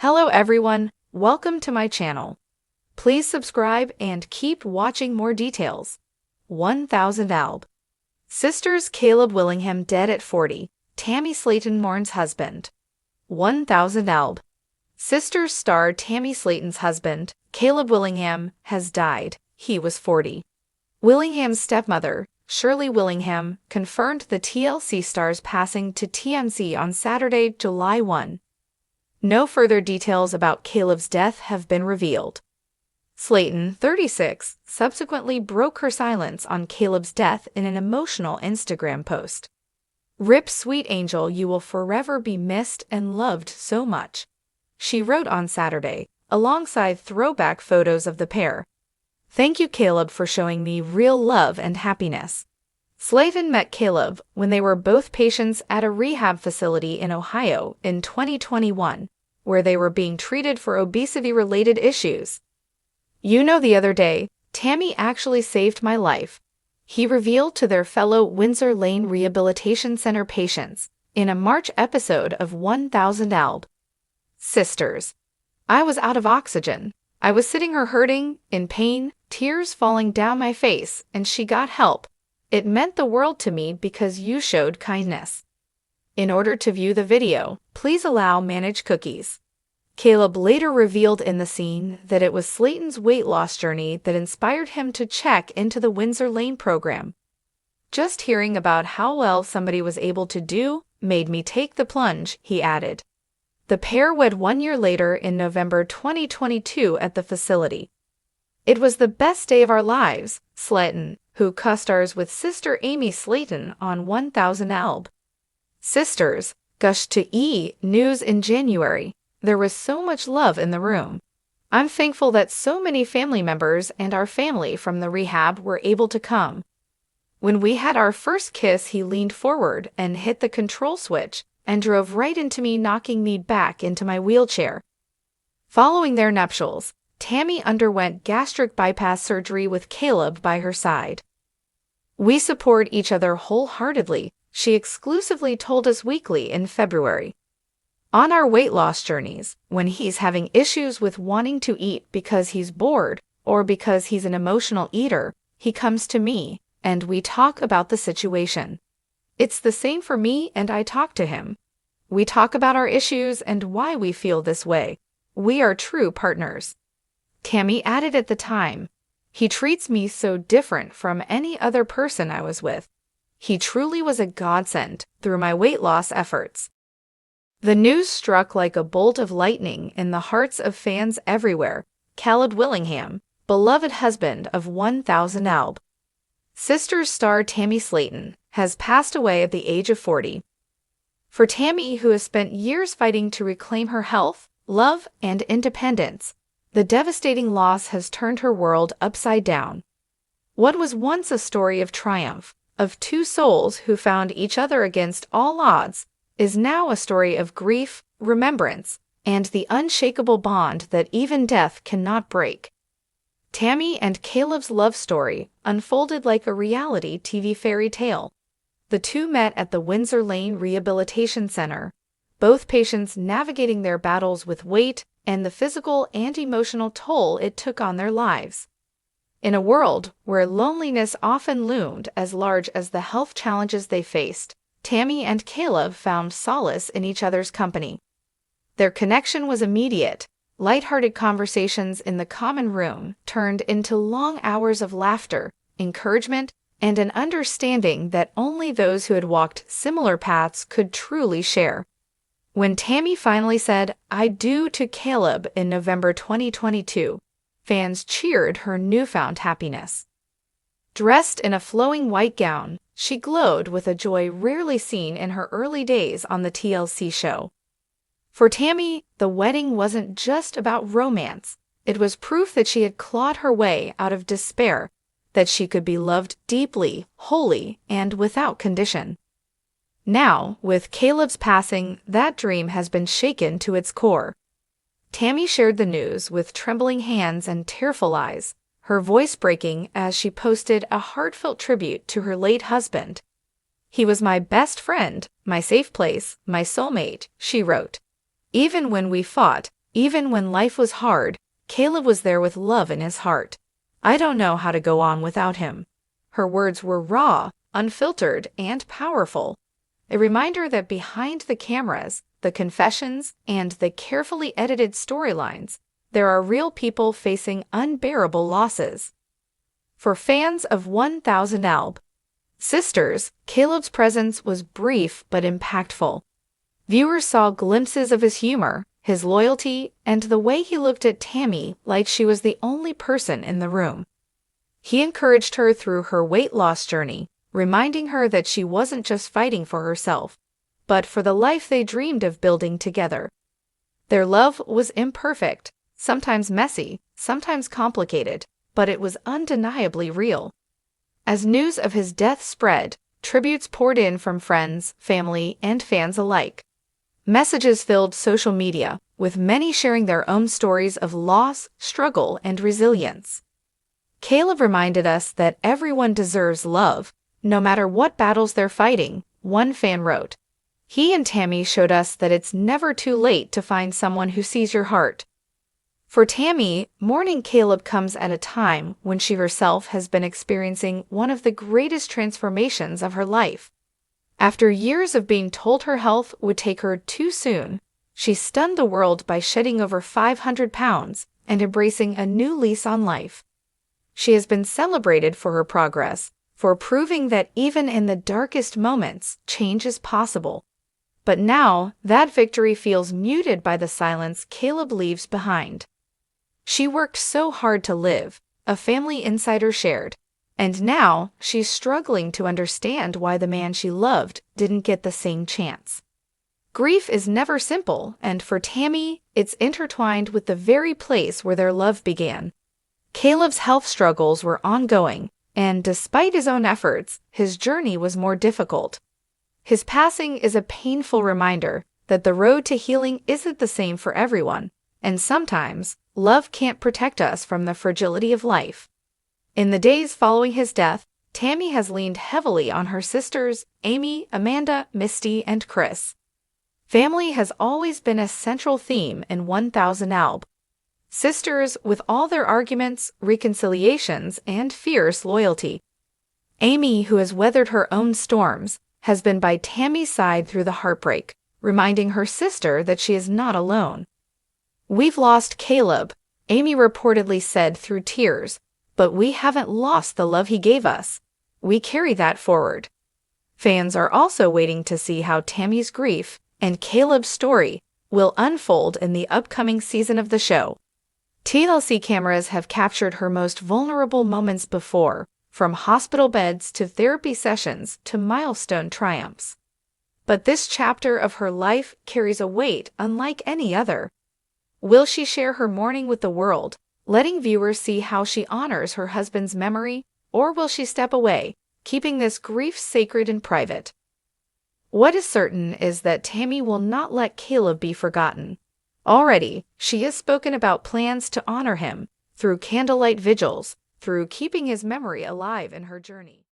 Hello everyone, welcome to my channel. Please subscribe and keep watching more details. 1000 Alb. Sisters Caleb Willingham dead at 40, Tammy Slaton mourns husband. 1000 Alb. Sisters star Tammy Slaton's husband, Caleb Willingham, has died. He was 40. Willingham's stepmother, Shirley Willingham, confirmed the TLC star's passing to TMZ on Saturday, July 1. No further details about Caleb's death have been revealed. Slaton, 36, subsequently broke her silence on Caleb's death in an emotional Instagram post. "Rip, sweet angel, you will forever be missed and loved so much," she wrote on Saturday, alongside throwback photos of the pair. "Thank you, Caleb, for showing me real love and happiness." Slaton met Caleb when they were both patients at a rehab facility in Ohio in 2021, where they were being treated for obesity-related issues. "You know, the other day, Tammy actually saved my life," he revealed to their fellow Windsor Lane Rehabilitation Center patients in a March episode of 1000 Alb. Sisters. "I was out of oxygen. I was sitting here hurting, in pain, tears falling down my face, and she got help. It meant the world to me because you showed kindness." In order to view the video, please allow manage cookies. Caleb later revealed in the scene that it was Slaton's weight loss journey that inspired him to check into the Windsor Lane program. "Just hearing about how well somebody was able to do made me take the plunge," he added. The pair wed 1 year later in November 2022 at the facility. "It was the best day of our lives," Slaton, who co-stars with sister Amy Slaton on 1000 Alb. Sisters, gushed to E! News in January. "There was so much love in the room. I'm thankful that so many family members and our family from the rehab were able to come. When we had our first kiss, he leaned forward and hit the control switch and drove right into me, knocking me back into my wheelchair." Following their nuptials, Tammy underwent gastric bypass surgery with Caleb by her side. "We support each other wholeheartedly," she exclusively told Us Weekly in February. "On our weight loss journeys, when he's having issues with wanting to eat because he's bored or because he's an emotional eater, he comes to me, and we talk about the situation. It's the same for me, and I talk to him. We talk about our issues and why we feel this way. We are true partners." Tammy added at the time, "He treats me so different from any other person I was with. He truly was a godsend through my weight loss efforts." The news struck like a bolt of lightning in the hearts of fans everywhere. Caleb Willingham, beloved husband of 1000 Alb. Sisters star Tammy Slaton, has passed away at the age of 40. For Tammy, who has spent years fighting to reclaim her health, love, and independence, the devastating loss has turned her world upside down. What was once a story of triumph, of two souls who found each other against all odds, is now a story of grief, remembrance, and the unshakable bond that even death cannot break. Tammy and Caleb's love story unfolded like a reality TV fairy tale. The two met at the Windsor Lane Rehabilitation Center, both patients navigating their battles with weight and the physical and emotional toll it took on their lives. In a world where loneliness often loomed as large as the health challenges they faced, Tammy and Caleb found solace in each other's company. Their connection was immediate. Lighthearted conversations in the common room turned into long hours of laughter, encouragement, and an understanding that only those who had walked similar paths could truly share. When Tammy finally said, "I do" to Caleb in November 2022, fans cheered her newfound happiness. Dressed in a flowing white gown, she glowed with a joy rarely seen in her early days on the TLC show. For Tammy, the wedding wasn't just about romance. It was proof that she had clawed her way out of despair, that she could be loved deeply, wholly, and without condition. Now, with Caleb's passing, that dream has been shaken to its core. Tammy shared the news with trembling hands and tearful eyes, her voice breaking as she posted a heartfelt tribute to her late husband. "He was my best friend, my safe place, my soulmate," she wrote. "Even when we fought, Even when life was hard, Caleb was there with love in his heart. "I don't know how to go on without him." Her words were raw, unfiltered, and powerful. A reminder that behind the cameras, the confessions, and the carefully edited storylines, there are real people facing unbearable losses. For fans of 1000 Alb Sisters, Caleb's presence was brief but impactful. Viewers saw glimpses of his humor, his loyalty, and the way he looked at Tammy like she was the only person in the room. He encouraged her through her weight loss journey, reminding her that she wasn't just fighting for herself, but for the life they dreamed of building together. Their love was imperfect, sometimes messy, sometimes complicated, but it was undeniably real. As news of his death spread, tributes poured in from friends, family, and fans alike. Messages filled social media, with many sharing their own stories of loss, struggle, and resilience. Caleb reminded us that everyone deserves love, no matter what battles they're fighting, one fan wrote. He and Tammy showed us that it's never too late to find someone who sees your heart. For Tammy, mourning Caleb comes at a time when she herself has been experiencing one of the greatest transformations of her life. After years of being told her health would take her too soon, she stunned the world by shedding over 500 pounds and embracing a new lease on life. She has been celebrated for her progress, for proving that even in the darkest moments, change is possible. But now, that victory feels muted by the silence Caleb leaves behind. "She worked so hard to live," a family insider shared, "and now she's struggling to understand why the man she loved didn't get the same chance." Grief is never simple, and for Tammy, it's intertwined with the very place where their love began. Caleb's health struggles were ongoing, and despite his own efforts, his journey was more difficult. His passing is a painful reminder that the road to healing isn't the same for everyone, and sometimes, love can't protect us from the fragility of life. In the days following his death, Tammy has leaned heavily on her sisters, Amy, Amanda, Misty, and Chris. Family has always been a central theme in 1000 Alb. Sisters with all their arguments, reconciliations, and fierce loyalty. Amy, who has weathered her own storms, has been by Tammy's side through the heartbreak, reminding her sister that she is not alone. "We've lost Caleb," Amy reportedly said through tears, "but we haven't lost the love he gave us. We carry that forward." Fans are also waiting to see how Tammy's grief and Caleb's story will unfold in the upcoming season of the show. TLC cameras have captured her most vulnerable moments before, from hospital beds to therapy sessions to milestone triumphs. But this chapter of her life carries a weight unlike any other. Will she share her mourning with the world, letting viewers see how she honors her husband's memory, or will she step away, keeping this grief sacred and private? What is certain is that Tammy will not let Caleb be forgotten. Already, she has spoken about plans to honor him, through candlelight vigils, through keeping his memory alive in her journey.